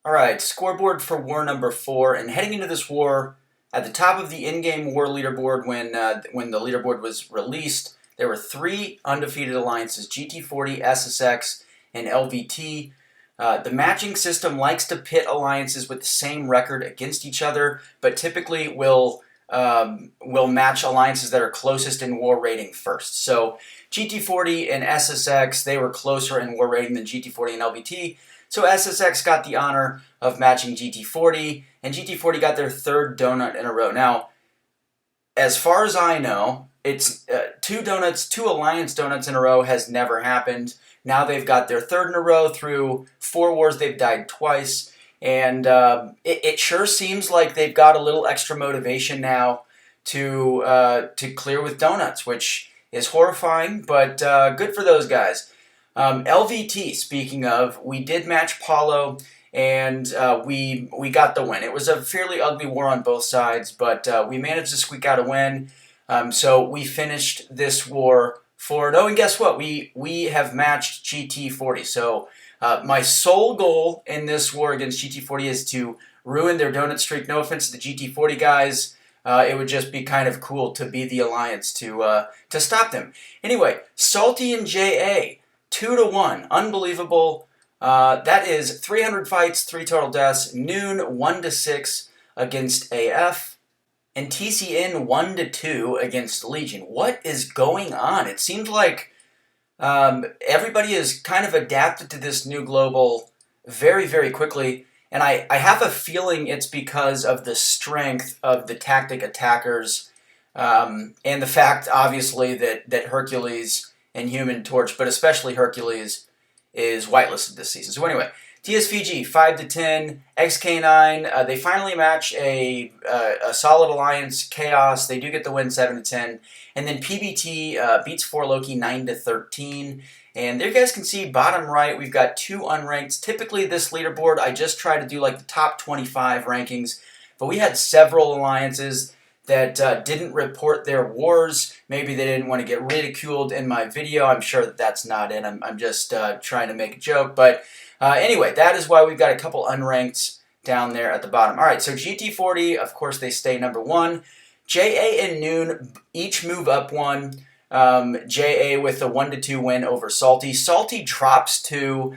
All right, scoreboard for war number 4, and heading into this war, at the top of the in-game war leaderboard when the leaderboard was released, there were 3 undefeated alliances: GT40, SSX, and LVT. The matching system likes to pit alliances with the same record against each other, but typically will match alliances that are closest in war rating first. So GT40 and SSX, they were closer in war rating than GT40 and LVT. So SSX got the honor of matching GT40, and GT40 got their 3rd donut in a row. Now, as far as I know, it's two Alliance donuts in a row has never happened. Now they've got their 3rd in a row through 4 wars. They've died twice, and it sure seems like they've got a little extra motivation now to clear with donuts, which is horrifying, but good for those guys. LVT, speaking of, we did match Paulo, and we got the win. It was a fairly ugly war on both sides, but we managed to squeak out a win. So we finished this war 4-0, and guess what? We have matched GT40. So my sole goal in this war against GT40 is to ruin their donut streak. No offense to the GT40 guys. It would just be kind of cool to be the alliance to stop them. Anyway, Salty and JA. 2-1, unbelievable. That is 300 fights, 3 total deaths. Noon 1-6 against AF, and TCN 1-2 against Legion. What is going on? It seems like everybody is kind of adapted to this new global very, very quickly, and I have a feeling it's because of the strength of the tactic attackers, and the fact, obviously, that Hercules and Human Torch, but especially Hercules, is whitelisted this season. So anyway, TSVG 5-10, XK9. They finally match a solid alliance, Chaos. They do get the win 7-10, and then PBT beats 4Loki 9-13. And there you guys can see bottom right, we've got 2 unranked. Typically, this leaderboard, I just try to do like the top 25 rankings, but we had several alliances that didn't report their wars. Maybe they didn't want to get ridiculed in my video. I'm sure that that's not it. I'm just trying to make a joke. But anyway, that is why we've got a couple unranked down there at the bottom. All right, so GT40, of course, they stay number 1. JA and Noon each move up 1. JA with a 1-2 win over Salty. Salty drops 2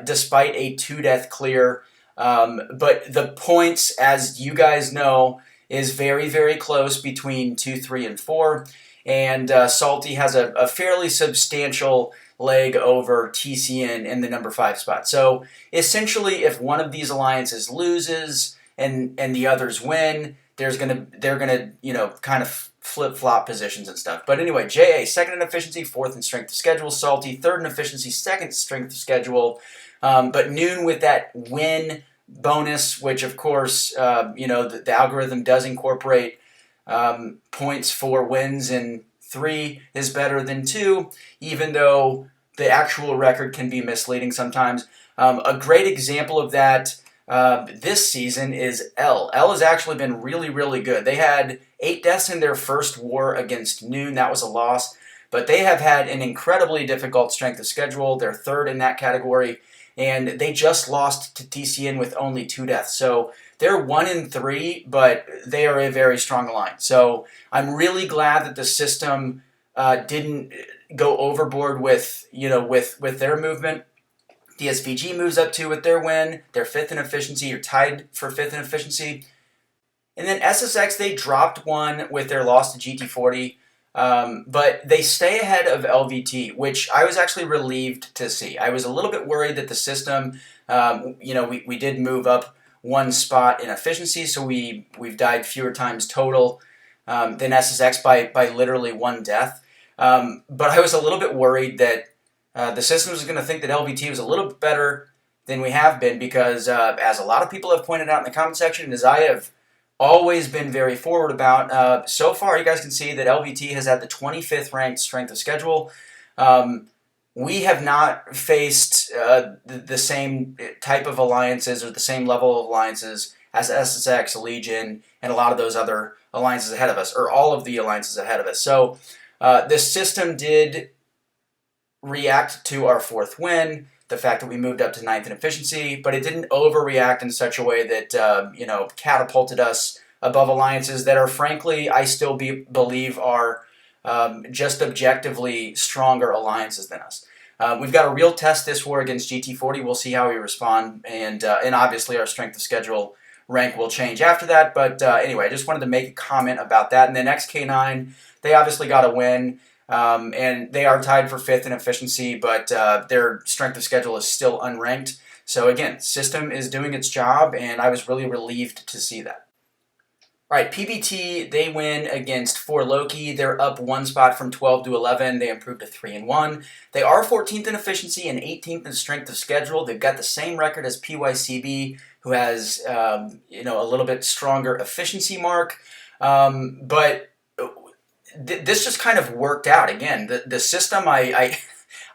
despite a 2-death clear. But the points, as you guys know, is very, very close between 2, 3, and 4. And Salty has a fairly substantial leg over TCN in the number 5 spot. So essentially, if one of these alliances loses and the others win, they're gonna kind of flip-flop positions and stuff. But anyway, JA 2nd in efficiency, 4th in strength of schedule. Salty 3rd in efficiency, 2nd strength of schedule. But Noon with that win bonus, which of course, the algorithm does incorporate points for wins, and 3 is better than 2, even though the actual record can be misleading sometimes. A great example of that this season is L. L has actually been really, really good. They had 8 deaths in their first war against Noon. That was a loss, but they have had an incredibly difficult strength of schedule. They're 3rd in that category, and they just lost to TCN with only 2 deaths. So they're 1-3, but they are a very strong alliance. So I'm really glad that the system didn't go overboard with their movement. DSVG moves up 2 with their win. They're 5th in efficiency. You're tied for 5th in efficiency. And then SSX, they dropped 1 with their loss to GT40. But they stay ahead of LVT, which I was actually relieved to see. I was a little bit worried that the system, we did move up 1 spot in efficiency, so we've died fewer times total than SSX by literally 1 death. But I was a little bit worried that the system was going to think that LVT was a little bit better than we have been, because as a lot of people have pointed out in the comment section, as I have always been very forward about. So far, you guys can see that LVT has had the 25th ranked strength of schedule. We have not faced the same type of alliances or the same level of alliances as SSX, Legion, and a lot of those other alliances ahead of us, or all of the alliances ahead of us. So this system did react to our 4th win. the fact that we moved up to 9th in efficiency, but it didn't overreact in such a way that catapulted us above alliances that are, frankly, I still believe are just objectively stronger alliances than us. We've got a real test this war against GT40. We'll see how we respond, and obviously our strength of schedule rank will change after that. But anyway, I just wanted to make a comment about that. And then XK9, they obviously got a win. And they are tied for 5th in efficiency, but their strength of schedule is still unranked. So again, system is doing its job, and I was really relieved to see that. All right, PBT, they win against 4 Loki. They're up 1 spot from 12 to 11. They improved to 3-1. They are 14th in efficiency and 18th in strength of schedule. They've got the same record as PYCB, who has a little bit stronger efficiency mark, but this just kind of worked out. Again, the system, I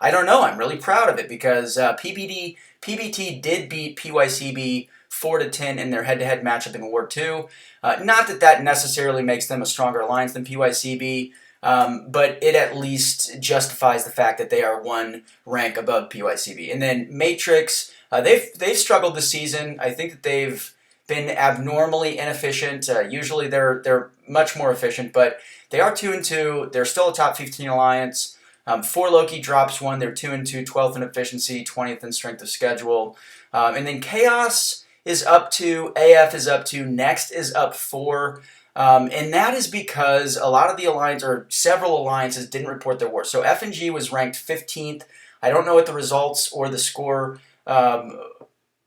don't know. I'm really proud of it because PBT did beat PYCB 4-10 in their head-to-head matchup in War 2. Not that necessarily makes them a stronger alliance than PYCB, but it at least justifies the fact that they are 1 rank above PYCB. And then Matrix, they've struggled this season. I think that they've been abnormally inefficient. Usually they're much more efficient, but they are 2-2. They're still a top 15 alliance. 4 Loki drops 1. They're 2-2, 12th in efficiency, 20th in strength of schedule. And then Chaos is up 2. AF is up 2. Next is up 4. And that is because a lot of the alliance, or several alliances, didn't report their war. So F&G was ranked 15th. I don't know what the results or the score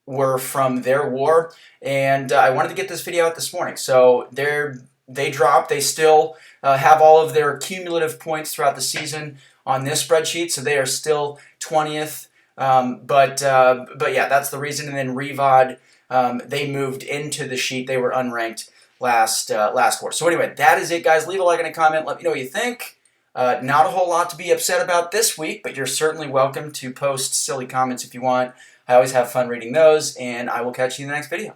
were from their war. And I wanted to get this video out this morning. So they dropped. They still have all of their cumulative points throughout the season on this spreadsheet, so they are still 20th. But yeah, that's the reason. And then Revod, they moved into the sheet. They were unranked last war. So anyway, that is it, guys. Leave a like and a comment. Let me know what you think. Not a whole lot to be upset about this week, but you're certainly welcome to post silly comments if you want. I always have fun reading those, and I will catch you in the next video.